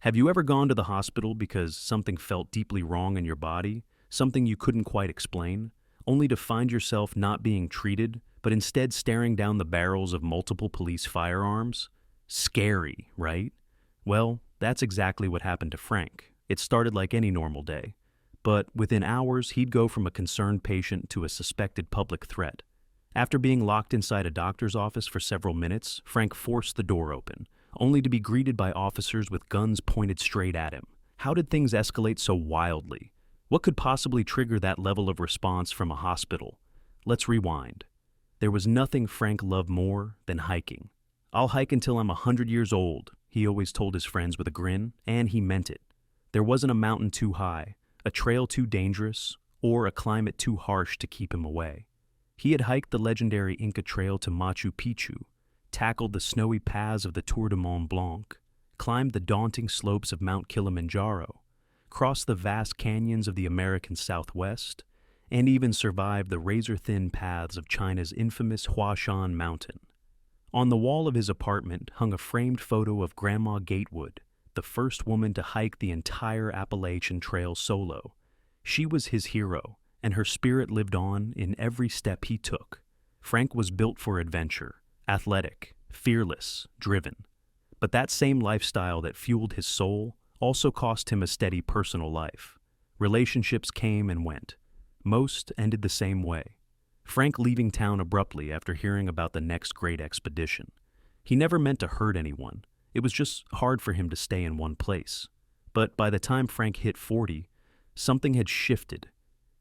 Have you ever gone to the hospital because something felt deeply wrong in your body, something you couldn't quite explain, only to find yourself not being treated, but instead staring down the barrels of multiple police firearms? Scary, right? Well, that's exactly what happened to Frank. It started like any normal day. But within hours, he'd go from a concerned patient to a suspected public threat. After being locked inside a doctor's office for several minutes, Frank forced the door open, only to be greeted by officers with guns pointed straight at him. How did things escalate so wildly? What could possibly trigger that level of response from a hospital? Let's rewind. There was nothing Frank loved more than hiking. "I'll hike until I'm 100 years old," he always told his friends with a grin, and he meant it. There wasn't a mountain too high, a trail too dangerous, or a climate too harsh to keep him away. He had hiked the legendary Inca Trail to Machu Picchu, tackled the snowy paths of the Tour de Mont Blanc, climbed the daunting slopes of Mount Kilimanjaro, crossed the vast canyons of the American Southwest, and even survived the razor-thin paths of China's infamous Huashan Mountain. On the wall of his apartment hung a framed photo of Grandma Gatewood, the first woman to hike the entire Appalachian Trail solo. She was his hero, and her spirit lived on in every step he took. Frank was built for adventure, athletic, fearless, driven. But that same lifestyle that fueled his soul also cost him a steady personal life. Relationships came and went. Most ended the same way. Frank leaving town abruptly after hearing about the next great expedition. He never meant to hurt anyone. It was just hard for him to stay in one place. But by the time Frank hit 40, something had shifted.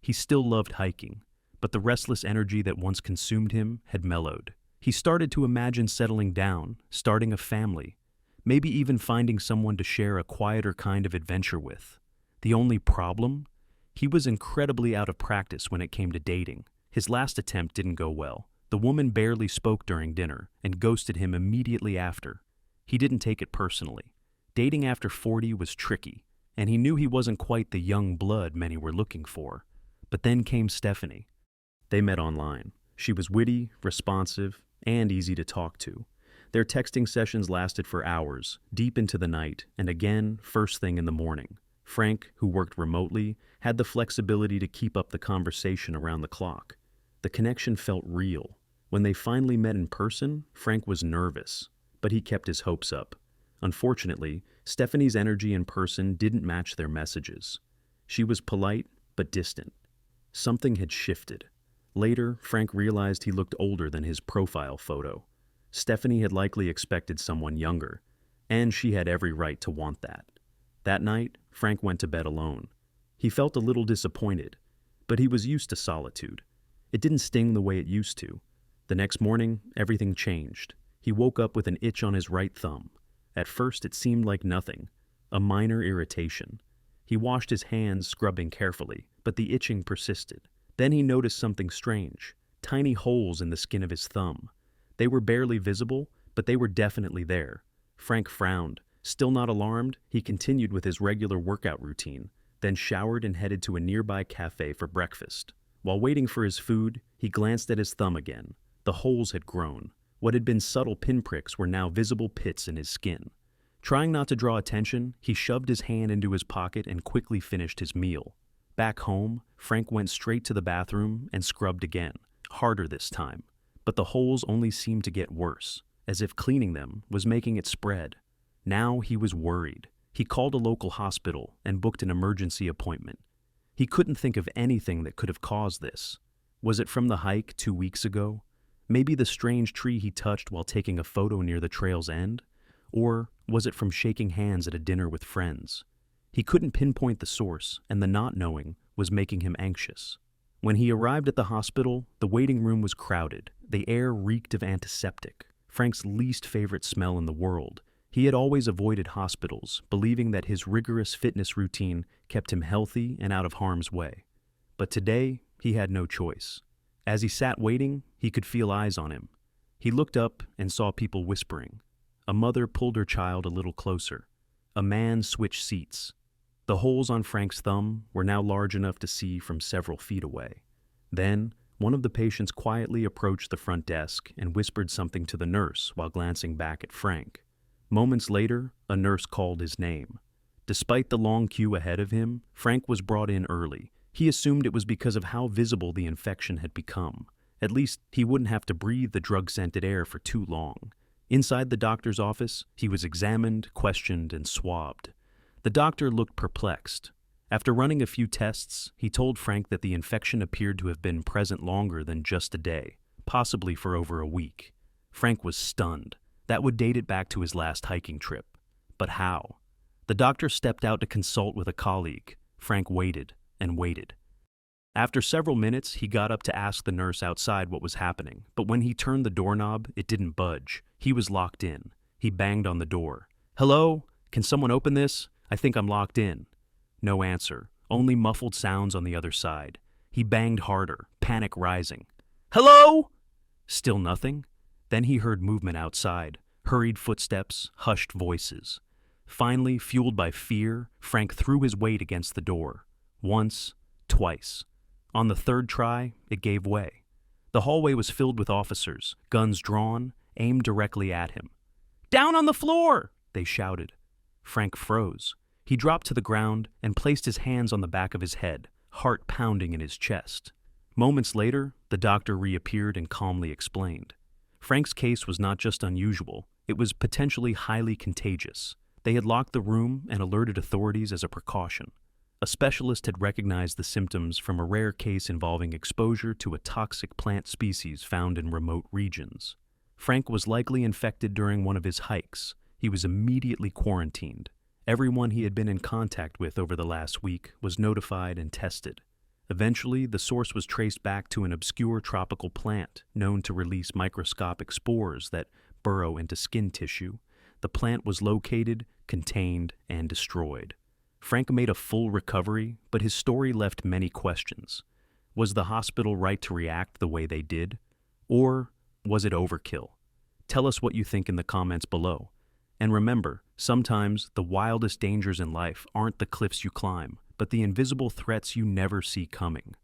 He still loved hiking, but the restless energy that once consumed him had mellowed. He started to imagine settling down, starting a family, maybe even finding someone to share a quieter kind of adventure with. The only problem? He was incredibly out of practice when it came to dating. His last attempt didn't go well. The woman barely spoke during dinner and ghosted him immediately after. He didn't take it personally. Dating after 40 was tricky, and he knew he wasn't quite the young blood many were looking for. But then came Stephanie. They met online. She was witty, responsive, and easy to talk to. Their texting sessions lasted for hours, deep into the night, and again, first thing in the morning. Frank, who worked remotely, had the flexibility to keep up the conversation around the clock. The connection felt real. When they finally met in person, Frank was nervous, but he kept his hopes up. Unfortunately, Stephanie's energy in person didn't match their messages. She was polite, but distant. Something had shifted. Later, Frank realized he looked older than his profile photo. Stephanie had likely expected someone younger, and she had every right to want that. That night, Frank went to bed alone. He felt a little disappointed, but he was used to solitude. It didn't sting the way it used to. The next morning, everything changed. He woke up with an itch on his right thumb. At first, it seemed like nothing, a minor irritation. He washed his hands, scrubbing carefully, but the itching persisted. Then he noticed something strange, tiny holes in the skin of his thumb. They were barely visible, but they were definitely there. Frank frowned. Still not alarmed, he continued with his regular workout routine, then showered and headed to a nearby cafe for breakfast. While waiting for his food, he glanced at his thumb again. The holes had grown. What had been subtle pinpricks were now visible pits in his skin. Trying not to draw attention, he shoved his hand into his pocket and quickly finished his meal. Back home, Frank went straight to the bathroom and scrubbed again, harder this time. But the holes only seemed to get worse, as if cleaning them was making it spread. Now he was worried. He called a local hospital and booked an emergency appointment. He couldn't think of anything that could have caused this. Was it from the hike 2 weeks ago? Maybe the strange tree he touched while taking a photo near the trail's end? Or was it from shaking hands at a dinner with friends? He couldn't pinpoint the source, and the not knowing was making him anxious. When he arrived at the hospital, the waiting room was crowded. The air reeked of antiseptic, Frank's least favorite smell in the world. He had always avoided hospitals, believing that his rigorous fitness routine kept him healthy and out of harm's way. But today, he had no choice. As he sat waiting, he could feel eyes on him. He looked up and saw people whispering. A mother pulled her child a little closer. A man switched seats. The holes on Frank's thumb were now large enough to see from several feet away. Then, one of the patients quietly approached the front desk and whispered something to the nurse while glancing back at Frank. Moments later, a nurse called his name. Despite the long queue ahead of him, Frank was brought in early. He assumed it was because of how visible the infection had become. At least, he wouldn't have to breathe the drug-scented air for too long. Inside the doctor's office, he was examined, questioned, and swabbed. The doctor looked perplexed. After running a few tests, he told Frank that the infection appeared to have been present longer than just a day, possibly for over a week. Frank was stunned. That would date it back to his last hiking trip. But how? The doctor stepped out to consult with a colleague. Frank waited and waited. After several minutes, he got up to ask the nurse outside what was happening, but when he turned the doorknob, it didn't budge. He was locked in. He banged on the door. "Hello? Can someone open this? I think I'm locked in." No answer, only muffled sounds on the other side. He banged harder, panic rising. "Hello?" Still nothing. Then he heard movement outside, hurried footsteps, hushed voices. Finally, fueled by fear, Frank threw his weight against the door. Once, twice. On the third try, it gave way. The hallway was filled with officers, guns drawn, aimed directly at him. "Down on the floor!" they shouted. Frank froze. He dropped to the ground and placed his hands on the back of his head, heart pounding in his chest. Moments later, the doctor reappeared and calmly explained. Frank's case was not just unusual, it was potentially highly contagious. They had locked the room and alerted authorities as a precaution. A specialist had recognized the symptoms from a rare case involving exposure to a toxic plant species found in remote regions. Frank was likely infected during one of his hikes. He was immediately quarantined. Everyone he had been in contact with over the last week was notified and tested. Eventually, the source was traced back to an obscure tropical plant known to release microscopic spores that burrow into skin tissue. The plant was located, contained, and destroyed. Frank made a full recovery, but his story left many questions. Was the hospital right to react the way they did? Or was it overkill? Tell us what you think in the comments below. And remember, sometimes the wildest dangers in life aren't the cliffs you climb, but the invisible threats you never see coming.